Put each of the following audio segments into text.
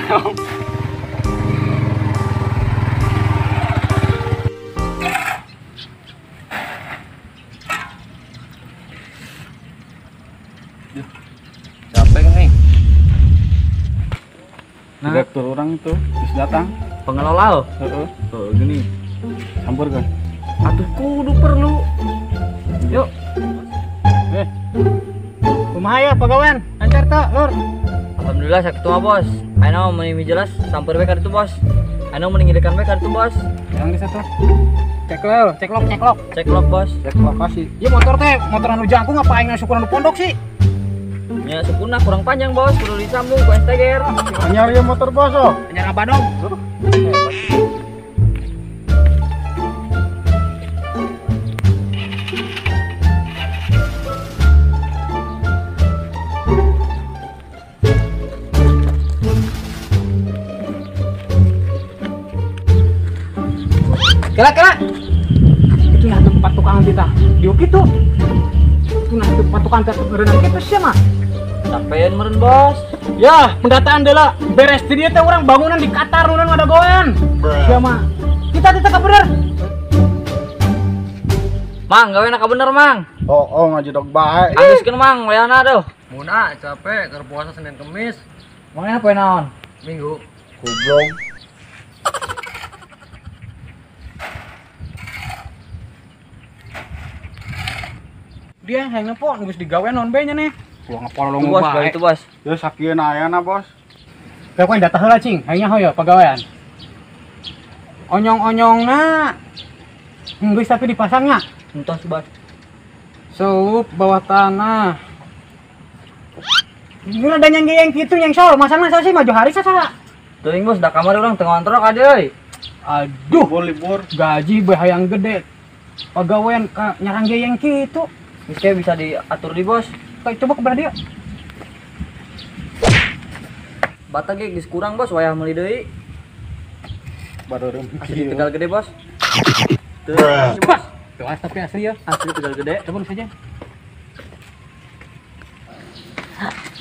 Capek kan nih? Nah, direktur orang itu terus datang. Pengelola. Tuh gini. Campur kan? Atuh kudu perlu. Yuk. Kumaha ya pagawean? Lancar tuh, Lur. Alhamdulillah sakit mah bos. Ayeuna mah jelas samper we ka ditu bos. Ayeuna mending ngidekan we ka ditu bos. Yang di situ. Ceklok. Cek log bos. Cek lokasi. Ya motor teh, motor anu jangkung ngapain ngasukuran di pondok sih? Ya supuna kurang panjang bos, perlu disambung ku STGR. Anyar ya motor bos oh. Anyar apa dong? Kira-kira itu nah tempat tukang kita. Diuk itu. Itu nah tempat tukang kita berenang kita siapa? Sampean meureun bos. Ya, pendataan dela beres di dia teh orang bangunan di Qatar nunan ada goen. Siapa? Kita bener. Mang, gawe na ka bener mang. Oh ngajedog bae. Habiskeun mang, wayahna tuh. Muna capek keur puasa Senin Kemis, Mangnya poe naon? Minggu. Goblok. Dia yang nepo geus digawe non bae nya nih. Gua ngapolong Bos, bae. itu bos. Ya sakieun ayana bos. Kayak data heula cing, hayangnya hoyo pagawean. Onyong-onyongna geus tapi dipasangnya. Entos bos. Sup bawah tanah. Ini ada yang gitu yang sol, masangna sih maju hari sasa. Teuing bos, da kamar urang teu ngontrak adeui. Aduh, Libur. gaji bae hayang gede. Pagawean nyarang yang gitu. Geus teh bisa diatur di bos. Coba kebelah dia. Bata ge geus kurang bos, wayah meuli deui. Baru Asli tegal gede bos. Tuh, Bos, tuh tapi asli ya. asli tegal gede. Coba saja.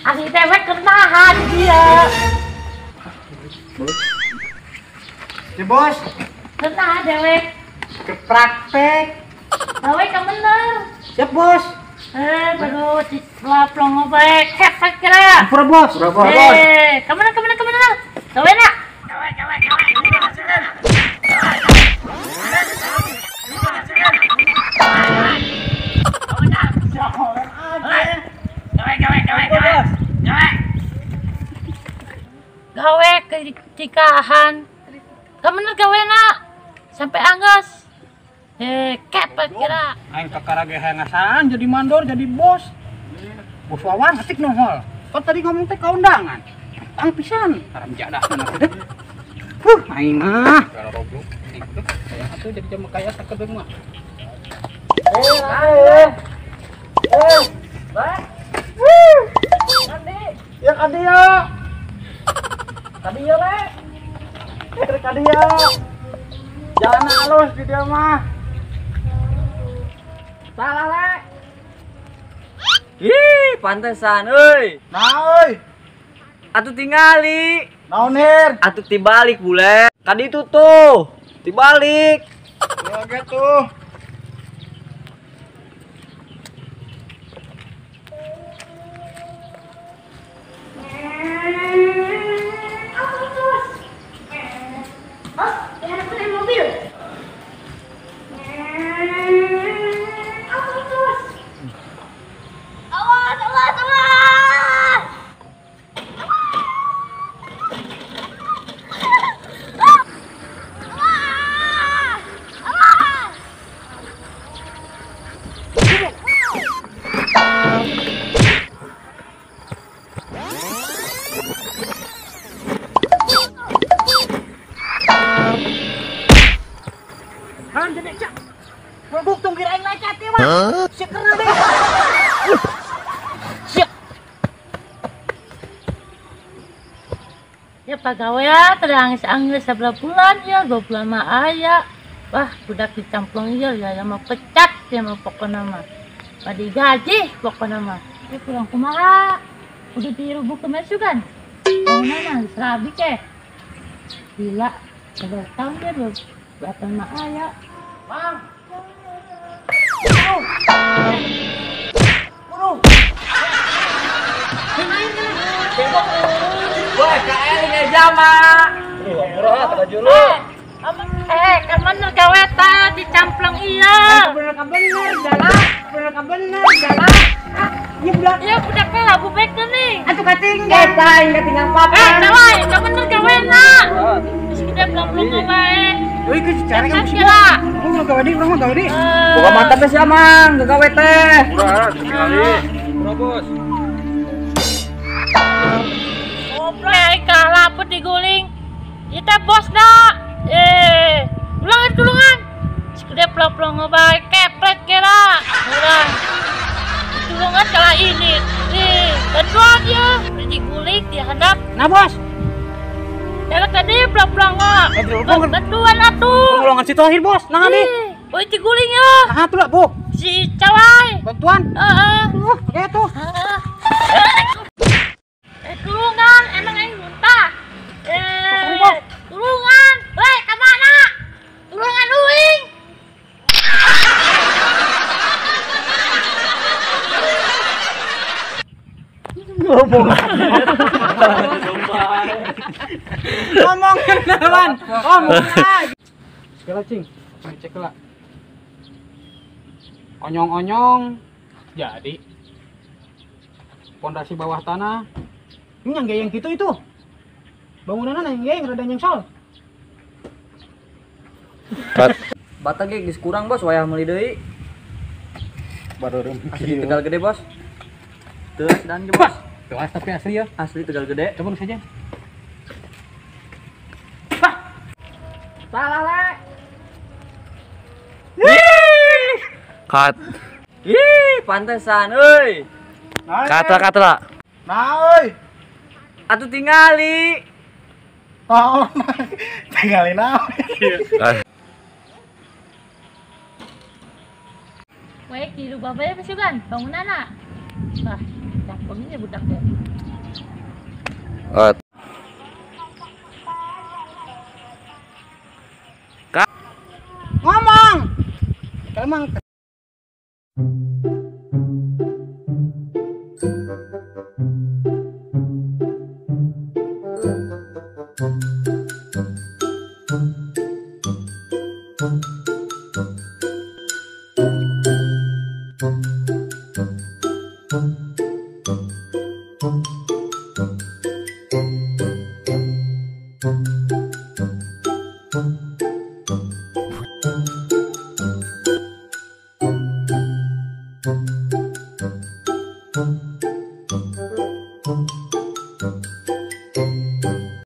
Asli tewek kertahan dia. Ya bos, Kertahan dewek. ke praktek. Dewek ka bener. Siap bos. Baru di laplong ngobek. Hebat kira. Pura bos. Kemana. Dewek nak. Gawe ketikahan. Kebener gawe nak. Sampai anggas. Kepet kira. Aing kakarage hengasan jadi mandor jadi bos. Bos Wawan atik nohol. Kan tadi ngomong teh kaundangan. Tang pisan. Karam jadah mana teh. Aing mah. Kalau roblok. Saya atuh jadi jam kaya sakedeung mah. Ya kadia. Kadia le. Trek kadia. Jalan halus di dia mah. Salah le. Ih, pantesan euy. Nah euy. Atuh tingali. Naon Hir? Atuh tibalik bule. Ka ditu tuh. Tibalik. Ya gitu. Bos, jangan naik mobil. Awas. Han jadi cak. Bubuk tunggu aing lecet ya mah. Siap kena deh. Siap. Ya pagawe ya, terangis-angis sebelah bulan ya, 2 bulan mah aya. Wah, budak dicamplung ya mau pecat ya mau pokoknya mah. Padi gaji pokoknya mah. Ya kurang kumaha. Udah dirubuk ke mesu kan? bangunan serabi ke. Gila, udah tahun dia belum kelihatan mak ayah. Bang. Wah, KL ini jama. Murah, teraju lu. Kan bener gawe ta dicamplung iya. Bener bener jalan. Iya budak. Iya budaknya labu baik nih. Atuh kating enggak tinggal papa. Cawai, enggak bener gawe na. Terus kita belum bae. Woi ke cara Kan kamu sih. kira. Mau gawe di rumah gawe di. Buka mantap sih amang, gak gawe teh. Murah, sekali. Murah, Bos. Goblok, kalah apa diguling. Kita bos na. Tulungan. Sekedar pelong-pelong ngebaik kepret kira. Murah. Tulungan kalah ini. Kedua dia diguling dihadap. Nah, Bos. Jalan tadi pelong-pelong nge. Kedua atuh. Golongan si Tohir, Bos. Nah, nih. Boy diguling ya. Nah, tuh lah, Bu. Si Cawai. Bantuan. Oke tuh. Tulungan, emang yang muntah. Tulungan, weh, kemana? Tulungan uing. Ngomongin lawan. Ngomongin aja. Sekali cing. Cek lah. Onyong-onyong. Jadi pondasi bawah tanah. Ini yang gayeng gitu itu. Bangunan yang gayeng rada nyengsol. Bata ge geus kurang bos, wayah meuli deui. Baru rem. Asli Tegal Gede bos. Terus dan ge bos. Tuh, tapi asli ya. Asli Tegal Gede. Coba lu saja. Salah le. Kat. Ih, pantesan euy. Kata. Nah, euy. Atuh tingali. Oh, tinggalin naon. Weh, di rumah bae masih kan? Bangunan nak. Wah, campur ini budak ya. Ngomong. Emang Thank you.